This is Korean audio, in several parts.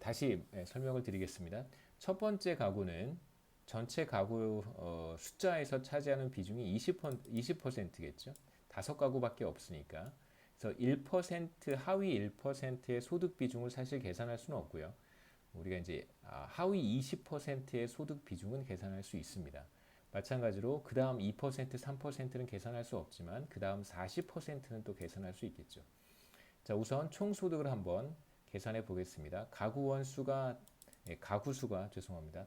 다시 설명을 드리겠습니다. 첫 번째 가구는 전체 가구 숫자에서 차지하는 비중이 20%겠죠. 다섯 가구밖에 없으니까. 그래서 1% 하위 1%의 소득 비중을 사실 계산할 수는 없고요. 우리가 이제 하위 20%의 소득 비중은 계산할 수 있습니다. 마찬가지로 그 다음 2%, 3%는 계산할 수 없지만 그 다음 40%는 또 계산할 수 있겠죠. 자, 우선 총소득을 한번 계산해 보겠습니다. 가구 수가 죄송합니다.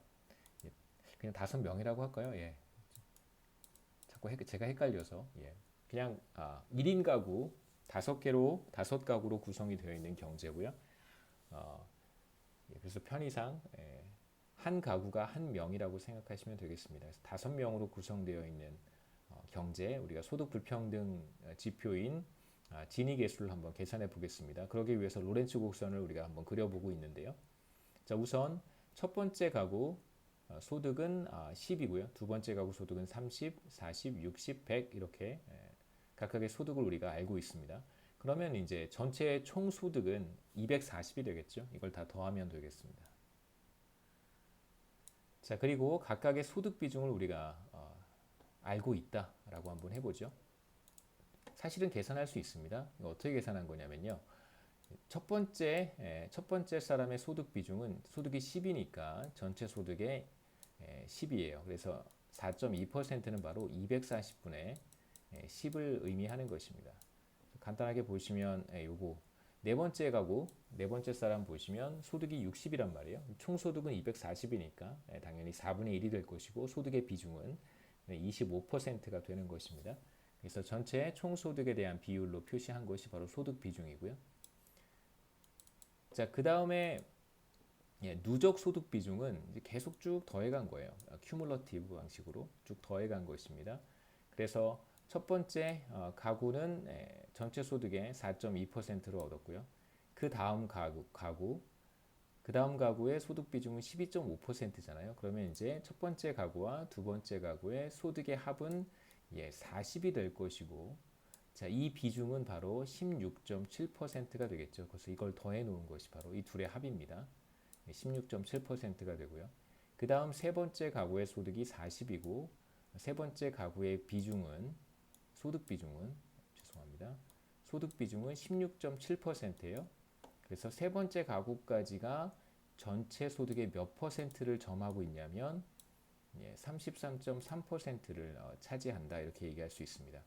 예, 그냥 5명이라고 할까요? 예. 자꾸 제가 헷갈려서 그냥 1인 가구 5 가구로 구성이 되어 있는 경제고요. 어, 그래서 편의상 한 가구가 한 명이라고 생각하시면 되겠습니다. 그래서 5명으로 구성되어 있는 경제, 우리가 소득 불평등 지표인 지니 계수를 한번 계산해 보겠습니다. 그러기 위해서 로렌츠 곡선을 우리가 한번 그려보고 있는데요. 자, 우선 첫 번째 가구 소득은 10이고요. 두 번째 가구 소득은 30, 40, 60, 100 이렇게 각각의 소득을 우리가 알고 있습니다. 그러면 이제 전체 총 소득은 240이 되겠죠. 이걸 다 더하면 되겠습니다. 자, 그리고 각각의 소득 비중을 우리가 알고 있다라고 한번 해보죠. 사실은 계산할 수 있습니다. 이거 어떻게 계산한 거냐면요. 첫 번째 사람의 소득 비중은 소득이 10이니까 전체 소득의 10이에요. 그래서 4.2%는 바로 240분의 10을 의미하는 것입니다. 간단하게 보시면 요거 네 번째 사람 보시면 소득이 60이란 말이에요. 총 소득은 240이니까 당연히 4분의 1이 될 것이고 소득의 비중은 25%가 되는 것입니다. 그래서 전체 총 소득에 대한 비율로 표시한 것이 바로 소득 비중이고요. 자, 그 다음에 누적 소득 비중은 이제 계속 쭉 더해간 거예요. 큐뮬러티브 방식으로 쭉 더해간 것입니다. 그래서 첫 번째 가구는 전체 소득의 4.2%를 얻었고요. 그 다음 그 다음 가구의 소득 비중은 12.5%잖아요. 그러면 이제 첫 번째 가구와 두 번째 가구의 소득의 합은 40이 될 것이고, 자, 이 비중은 바로 16.7%가 되겠죠. 그래서 이걸 더해 놓은 것이 바로 이 둘의 합입니다. 16.7%가 되고요. 그 다음 세 번째 가구의 소득이 40이고, 세 번째 가구의 소득 비중은, 죄송합니다. 소득 비중은 16.7%예요. 그래서 세 번째 가구까지가 전체 소득의 몇 퍼센트를 점하고 있냐면 33.3%를 차지한다 이렇게 얘기할 수 있습니다.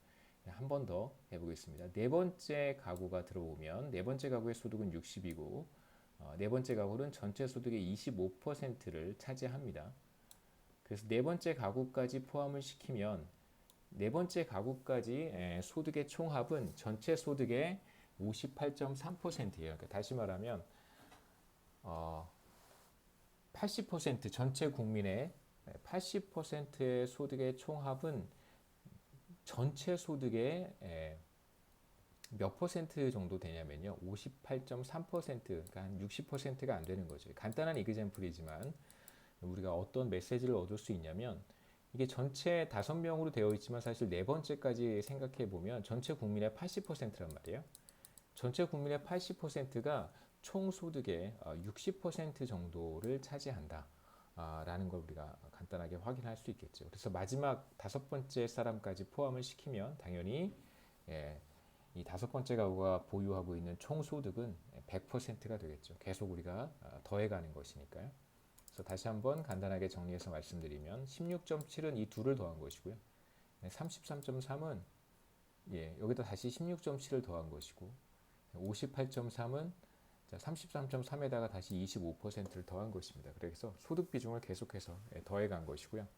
한 번 더 해보겠습니다. 네 번째 가구가 들어오면 네 번째 가구의 소득은 60이고 네 번째 가구는 전체 소득의 25%를 차지합니다. 그래서 네 번째 가구까지 포함을 시키면 네 번째 가구까지 소득의 총합은 전체 소득의 58.3%예요. 그러니까 다시 말하면 80% 전체 국민의 80%의 소득의 총합은 전체 소득의 몇 퍼센트 정도 되냐면요. 58.3%, 그러니까 한 60%가 안 되는 거죠. 간단한 이그젬플이지만 우리가 어떤 메시지를 얻을 수 있냐면 이게 전체 5명으로 되어 있지만 사실 네 번째까지 생각해 보면 전체 국민의 80%란 말이에요. 전체 국민의 80%가 총 소득의 60% 정도를 차지한다. 라는 걸 우리가 간단하게 확인할 수 있겠죠. 그래서 마지막 다섯 번째 사람까지 포함을 시키면 당연히 이 다섯 번째 가구가 보유하고 있는 총 소득은 100%가 되겠죠. 계속 우리가 더해가는 것이니까요. 그래서 다시 한번 간단하게 정리해서 말씀드리면 16.7은 이 둘을 더한 것이고요. 33.3은 여기다 다시 16.7을 더한 것이고 58.3은 33.3에다가 다시 25%를 더한 것입니다. 그래서 소득 비중을 계속해서 더해간 것이고요.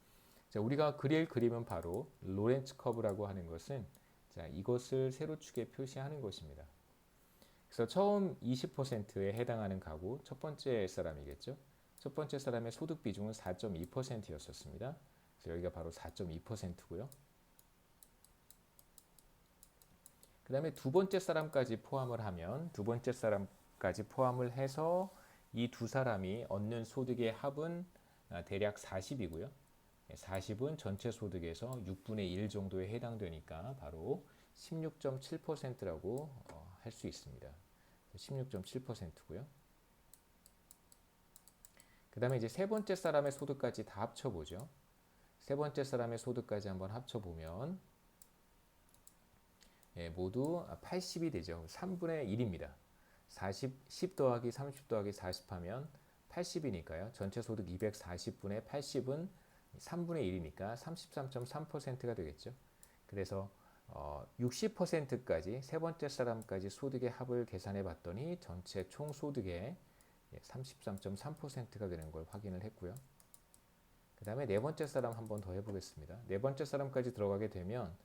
자, 우리가 그릴 그림은 바로 로렌츠 커브라고 하는 것은 자, 이것을 세로축에 표시하는 것입니다. 그래서 처음 20%에 해당하는 가구 첫 번째 사람이겠죠. 첫 번째 사람의 소득 비중은 4.2%였었습니다. 그래서 여기가 바로 4.2%고요. 그 다음에 두 번째 사람까지 포함을 하면 두 번째 사람까지 포함을 해서 이 두 사람이 얻는 소득의 합은 대략 40이고요. 40은 전체 소득에서 6분의 1 정도에 해당되니까 바로 16.7%라고 할 수 있습니다. 16.7%고요. 그 다음에 이제 세 번째 사람의 소득까지 다 합쳐보죠. 세 번째 사람의 소득까지 한번 합쳐보면 모두 80이 되죠. 3분의 1입니다. 10 더하기 30 더하기 40 하면 80이니까요. 전체 소득 240분의 80은 3분의 1이니까 33.3%가 되겠죠. 그래서 60%까지 세 번째 사람까지 소득의 합을 계산해 봤더니 전체 총 소득의 33.3%가 되는 걸 확인을 했고요. 그 다음에 네 번째 사람 한번 더 해보겠습니다. 네 번째 사람까지 들어가게 되면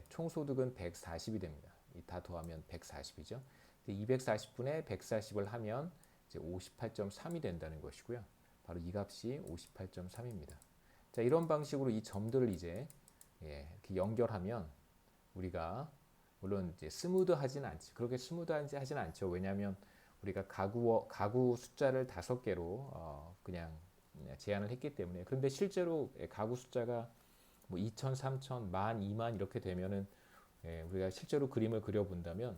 총 소득은 140이 됩니다. 다 더하면 140이죠. 240분의 140을 하면 이제 58.3이 된다는 것이고요. 바로 이 값이 58.3입니다. 자, 이런 방식으로 이 점들을 이제 이렇게 연결하면 우리가 물론 이제 스무드하진 않지. 그렇게 스무드하진 않죠. 왜냐하면 우리가 가구 숫자를 5개로 그냥 제한을 했기 때문에. 그런데 실제로 가구 숫자가 뭐 2,000, 3,000, 10,000, 20,000 이렇게 되면은 우리가 실제로 그림을 그려본다면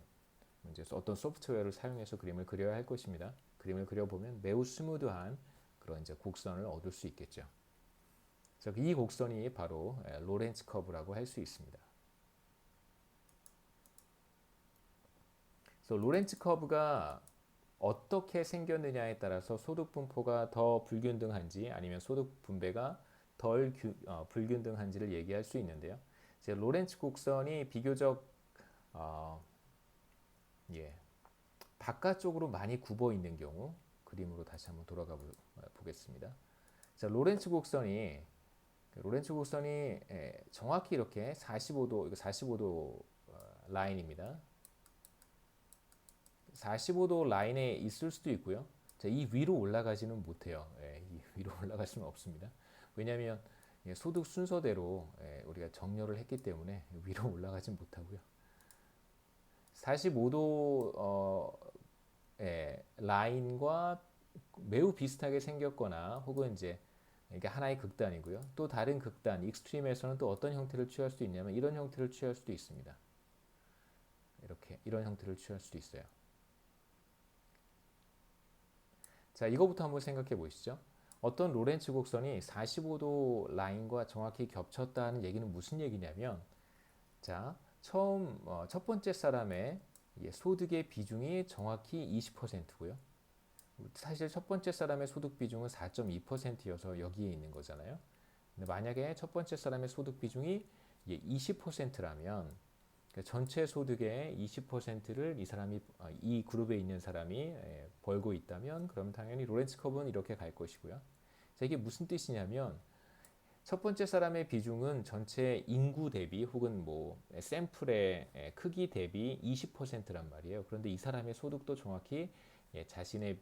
이제 어떤 소프트웨어를 사용해서 그림을 그려야 할 것입니다. 그림을 그려보면 매우 스무드한 그런 이제 곡선을 얻을 수 있겠죠. 그래서 이 곡선이 바로 로렌츠 커브라고 할 수 있습니다. 그래서 로렌츠 커브가 어떻게 생겼느냐에 따라서 소득 분포가 더 불균등한지 아니면 소득 분배가 덜 불균등한지를 얘기할 수 있는데요. 이제 로렌츠 곡선이 비교적 바깥쪽으로 많이 굽어 있는 경우 그림으로 다시 한번 돌아가 보겠습니다. 자, 로렌츠 곡선이 정확히 이렇게 45도, 이거 45도 라인입니다. 45도 라인에 있을 수도 있고요. 자, 이 위로 올라가지는 못해요. 이 위로 올라갈 수는 없습니다. 왜냐하면 소득 순서대로 우리가 정렬을 했기 때문에 위로 올라가진 못하고요. 45도 라인과 매우 비슷하게 생겼거나 혹은 이제 이게 하나의 극단이고요. 또 다른 극단, 익스트림에서는 또 어떤 형태를 취할 수 있냐면 이런 형태를 취할 수도 있습니다. 이렇게 이런 형태를 취할 수도 있어요. 자, 이거부터 한번 생각해 보시죠. 어떤 로렌츠 곡선이 45도 라인과 정확히 겹쳤다는 얘기는 무슨 얘기냐면, 자, 첫 번째 사람의 소득의 비중이 정확히 20%고요. 사실 첫 번째 사람의 소득 비중은 4.2%여서 여기에 있는 거잖아요. 근데 만약에 첫 번째 사람의 소득 비중이 20%라면 전체 소득의 20%를 이 그룹에 있는 사람이 벌고 있다면 그럼 당연히 로렌츠 커브는 이렇게 갈 것이고요. 자, 이게 무슨 뜻이냐면 첫 번째 사람의 비중은 전체 인구 대비 혹은 뭐 샘플의 크기 대비 20%란 말이에요. 그런데 이 사람의 소득도 정확히 자신의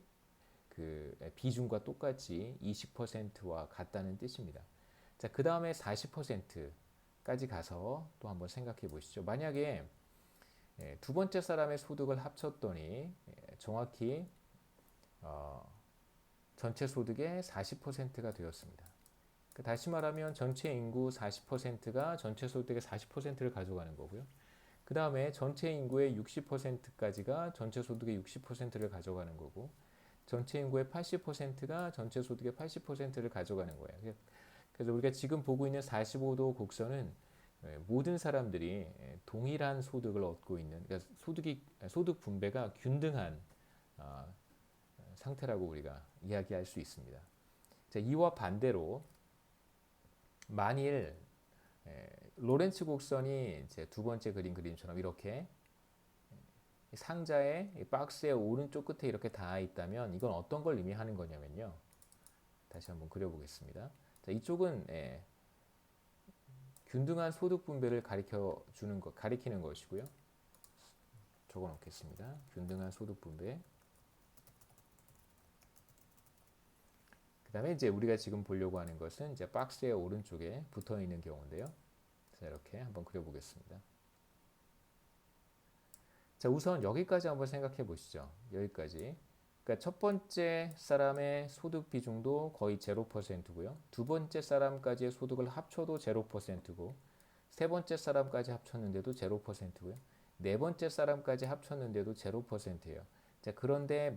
그 비중과 똑같이 20%와 같다는 뜻입니다. 자, 그 다음에 40%까지 가서 또 한번 생각해 보시죠. 만약에 두 번째 사람의 소득을 합쳤더니 정확히 전체 소득의 40%가 되었습니다. 다시 말하면 전체 인구 40%가 전체 소득의 40%를 가져가는 거고요. 그 다음에 전체 인구의 60%까지가 전체 소득의 60%를 가져가는 거고, 전체 인구의 80%가 전체 소득의 80%를 가져가는 거예요. 그래서 우리가 지금 보고 있는 45도 곡선은 모든 사람들이 동일한 소득을 얻고 있는, 그러니까 소득 분배가 균등한 상태라고 우리가 이야기할 수 있습니다. 자, 이와 반대로 만일 로렌츠 곡선이 이제 두 번째 그림처럼 이렇게 상자의 박스의 오른쪽 끝에 이렇게 닿아 있다면 이건 어떤 걸 의미하는 거냐면요. 다시 한번 그려보겠습니다. 자, 이쪽은 균등한 소득 분배를 가리키는 것이고요. 적어 놓겠습니다. 균등한 소득 분배. 그 다음에 이제 우리가 지금 보려고 하는 것은 이제 박스의 오른쪽에 붙어 있는 경우인데요. 자, 이렇게 한번 그려보겠습니다. 자, 우선 여기까지 한번 생각해 보시죠. 여기까지. 그러니까 첫 번째 사람의 소득 비중도 거의 0%고요. 두 번째 사람까지의 소득을 합쳐도 0%고, 세 번째 사람까지 합쳤는데도 0%고요. 네 번째 사람까지 합쳤는데도 0%예요. 자, 그런데